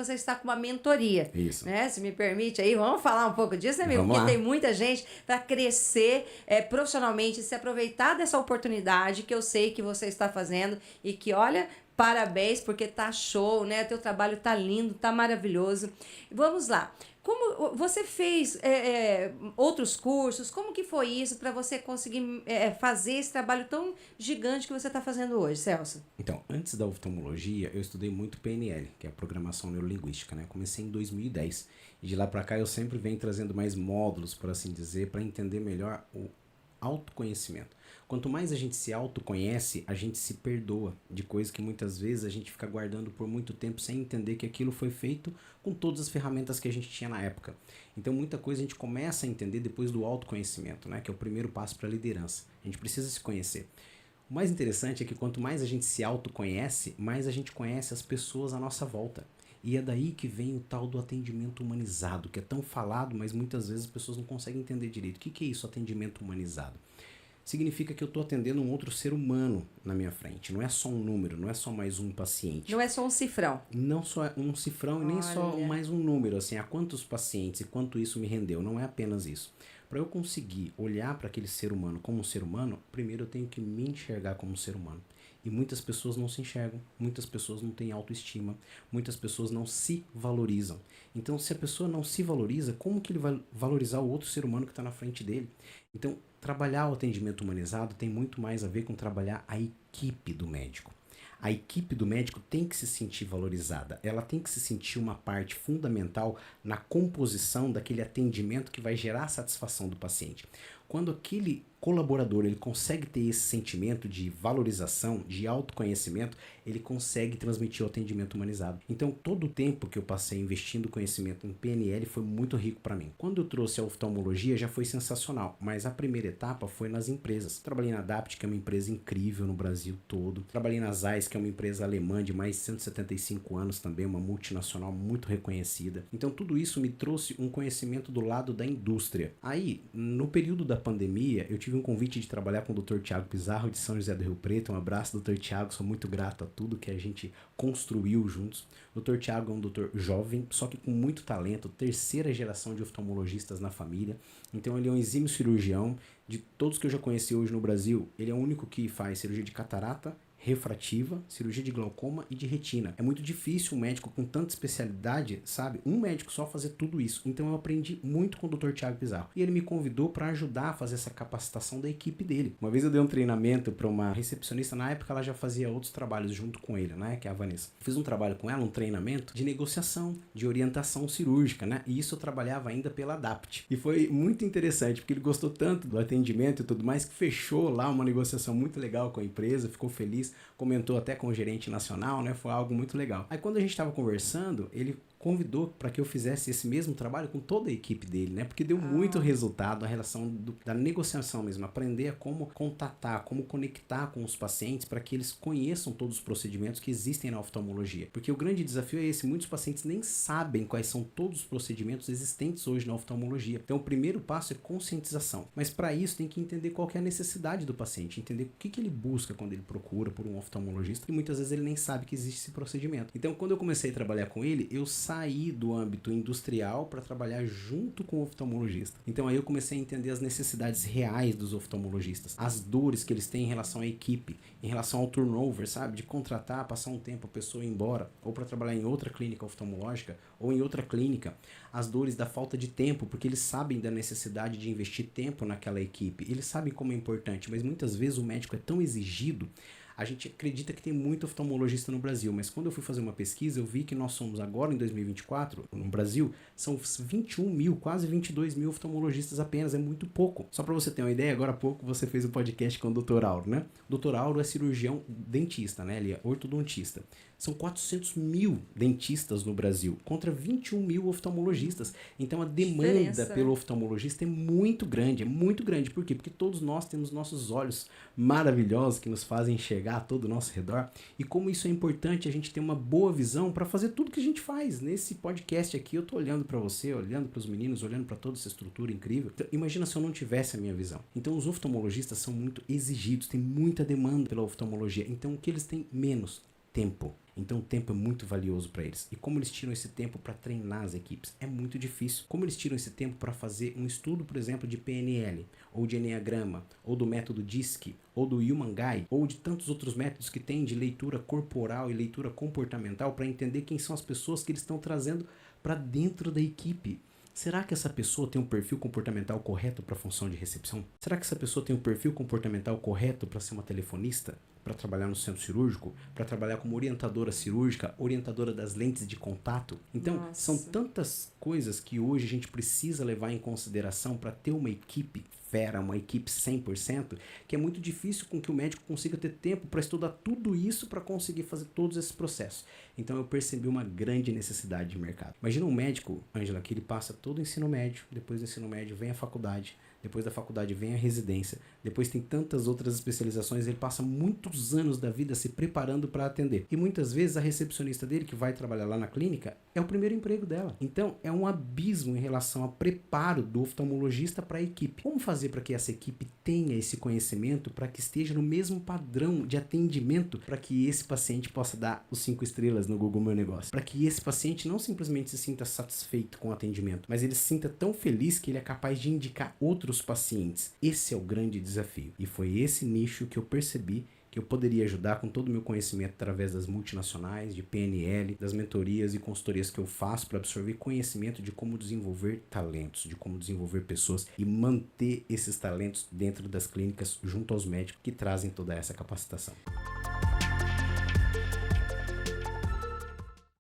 você está com uma mentoria. Isso. Né? Se me permite aí, vamos falar um pouco disso, né, amigo? Vamos Porque lá. tem muita gente para crescer profissionalmente, se aproveitar dessa oportunidade que eu sei que você está fazendo e que, olha, parabéns, porque tá show, né? Teu trabalho tá lindo, tá maravilhoso. Vamos lá. Como você fez outros cursos? Como que foi isso para você conseguir fazer esse trabalho tão gigante que você está fazendo hoje, Celso? Então, antes da oftalmologia, eu estudei muito PNL, que é a Programação Neurolinguística, né? Comecei em 2010. E de lá para cá eu sempre venho trazendo mais módulos, por assim dizer, para entender melhor o autoconhecimento. Quanto mais a gente se autoconhece, a gente se perdoa de coisas que muitas vezes a gente fica guardando por muito tempo sem entender que aquilo foi feito com todas as ferramentas que a gente tinha na época. Então muita coisa a gente começa a entender depois do autoconhecimento, né? Que é o primeiro passo para a liderança. A gente precisa se conhecer. O mais interessante é que quanto mais a gente se autoconhece, mais a gente conhece as pessoas à nossa volta. E é daí que vem o tal do atendimento humanizado, que é tão falado, mas muitas vezes as pessoas não conseguem entender direito. O que é isso, atendimento humanizado? Significa que eu estou atendendo um outro ser humano na minha frente. Não é só um número, não é só mais um paciente. Não é só um cifrão. Não só um cifrão e nem só mais um número, assim, a quantos pacientes e quanto isso me rendeu. Não é apenas isso. Para eu conseguir olhar para aquele ser humano como um ser humano, primeiro eu tenho que me enxergar como um ser humano. E muitas pessoas não se enxergam, muitas pessoas não têm autoestima, muitas pessoas não se valorizam. Então, se a pessoa não se valoriza, como que ele vai valorizar o outro ser humano que está na frente dele? Então, trabalhar o atendimento humanizado tem muito mais a ver com trabalhar a equipe do médico. A equipe do médico tem que se sentir valorizada, ela tem que se sentir uma parte fundamental na composição daquele atendimento que vai gerar a satisfação do paciente. Quando aquele colaborador ele consegue ter esse sentimento de valorização, de autoconhecimento, ele consegue transmitir o atendimento humanizado. Então, todo o tempo que eu passei investindo conhecimento em PNL foi muito rico para mim. Quando eu trouxe a oftalmologia, já foi sensacional, mas a primeira etapa foi nas empresas. Trabalhei na Adapt, que é uma empresa incrível no Brasil todo. Trabalhei na Zeiss, que é uma empresa alemã de mais de 175 anos também, uma multinacional muito reconhecida. Então, tudo isso me trouxe um conhecimento do lado da indústria. Aí, no período da pandemia, eu tive um convite de trabalhar com o Dr. Tiago Pizarro de São José do Rio Preto. Um abraço, Dr. Tiago, sou muito grato a tudo que a gente construiu juntos. O Dr. Tiago é um doutor jovem, só que com muito talento, terceira geração de oftalmologistas na família. Então ele é um exímio cirurgião. De todos que eu já conheci hoje no Brasil, ele é o único que faz cirurgia de catarata, refrativa, cirurgia de glaucoma e de retina. É muito difícil um médico com tanta especialidade, sabe? Um médico só fazer tudo isso. Então eu aprendi muito com o Dr. Tiago Pizarro. E ele me convidou para ajudar a fazer essa capacitação da equipe dele. Uma vez eu dei um treinamento para uma recepcionista, na época ela já fazia outros trabalhos junto com ele, né? Que é a Vanessa. Fiz um trabalho com ela, um treinamento de negociação, de orientação cirúrgica, né? E isso eu trabalhava ainda pela Adapt. E foi muito interessante, porque ele gostou tanto do atendimento e tudo mais, que fechou lá uma negociação muito legal com a empresa, ficou feliz. Comentou até com o gerente nacional, né? Foi algo muito legal. Aí quando a gente estava conversando, ele convidou para que eu fizesse esse mesmo trabalho com toda a equipe dele, né? Porque deu muito resultado a relação da negociação mesmo, aprender a como contatar, como conectar com os pacientes para que eles conheçam todos os procedimentos que existem na oftalmologia. Porque o grande desafio é esse, muitos pacientes nem sabem quais são todos os procedimentos existentes hoje na oftalmologia. Então o primeiro passo é conscientização, mas para isso tem que entender qual que é a necessidade do paciente, entender o que ele busca quando ele procura por um oftalmologista, e muitas vezes ele nem sabe que existe esse procedimento. Então quando eu comecei a trabalhar com ele, eu sair do âmbito industrial para trabalhar junto com o oftalmologista. Então aí eu comecei a entender as necessidades reais dos oftalmologistas, as dores que eles têm em relação à equipe, em relação ao turnover, sabe? De contratar, passar um tempo a pessoa ir embora, ou para trabalhar em outra clínica oftalmológica, ou em outra clínica. As dores da falta de tempo, porque eles sabem da necessidade de investir tempo naquela equipe. Eles sabem como é importante, mas muitas vezes o médico é tão exigido. A gente acredita que tem muito oftalmologista no Brasil, mas quando eu fui fazer uma pesquisa, eu vi que nós somos agora, em 2024, no Brasil, são 21 mil, quase 22 mil oftalmologistas apenas, é muito pouco. Só para você ter uma ideia, agora há pouco você fez um podcast com o Dr. Auro, né? O Dr. Auro é cirurgião dentista, né? Ele é ortodontista. São 400 mil dentistas no Brasil, contra 21 mil oftalmologistas. Então a demanda pelo oftalmologista é muito grande, é muito grande. Por quê? Porque todos nós temos nossos olhos maravilhosos que nos fazem enxergar a todo o nosso redor. E como isso é importante, a gente ter uma boa visão para fazer tudo que a gente faz. Nesse podcast aqui, eu tô olhando para você, olhando para os meninos, olhando para toda essa estrutura incrível. Então, imagina se eu não tivesse a minha visão. Então os oftalmologistas são muito exigidos, tem muita demanda pela oftalmologia. Então o que eles têm? Menos tempo. Então o tempo é muito valioso para eles. E como eles tiram esse tempo para treinar as equipes? É muito difícil. Como eles tiram esse tempo para fazer um estudo, por exemplo, de PNL, ou de Enneagrama, ou do método DISC, ou do Human Guide, ou de tantos outros métodos que tem de leitura corporal e leitura comportamental para entender quem são as pessoas que eles estão trazendo para dentro da equipe. Será que essa pessoa tem um perfil comportamental correto para a função de recepção? Será que essa pessoa tem um perfil comportamental correto para ser uma telefonista? Para trabalhar no centro cirúrgico? Para trabalhar como orientadora cirúrgica? Orientadora das lentes de contato? Então, são tantas coisas que hoje a gente precisa levar em consideração para ter uma equipe fera, uma equipe 100%, que é muito difícil com que o médico consiga ter tempo para estudar tudo isso para conseguir fazer todos esses processos. Então eu percebi uma grande necessidade de mercado. Imagina um médico, Ângela, que ele passa todo o ensino médio, depois do ensino médio vem a faculdade, depois da faculdade vem a residência, depois tem tantas outras especializações, ele passa muitos anos da vida se preparando para atender. E muitas vezes a recepcionista dele, que vai trabalhar lá na clínica, é o primeiro emprego dela. Então é um abismo em relação ao preparo do oftalmologista para a equipe. Como fazer para que essa equipe tenha esse conhecimento, para que esteja no mesmo padrão de atendimento, para que esse paciente possa dar os 5 estrelas no Google Meu Negócio, para que esse paciente não simplesmente se sinta satisfeito com o atendimento, mas ele se sinta tão feliz que ele é capaz de indicar outros pacientes. Esse é o grande desafio. E foi esse nicho que eu percebi que eu poderia ajudar com todo o meu conhecimento através das multinacionais, de PNL, das mentorias e consultorias que eu faço para absorver conhecimento de como desenvolver talentos, de como desenvolver pessoas e manter esses talentos dentro das clínicas junto aos médicos que trazem toda essa capacitação.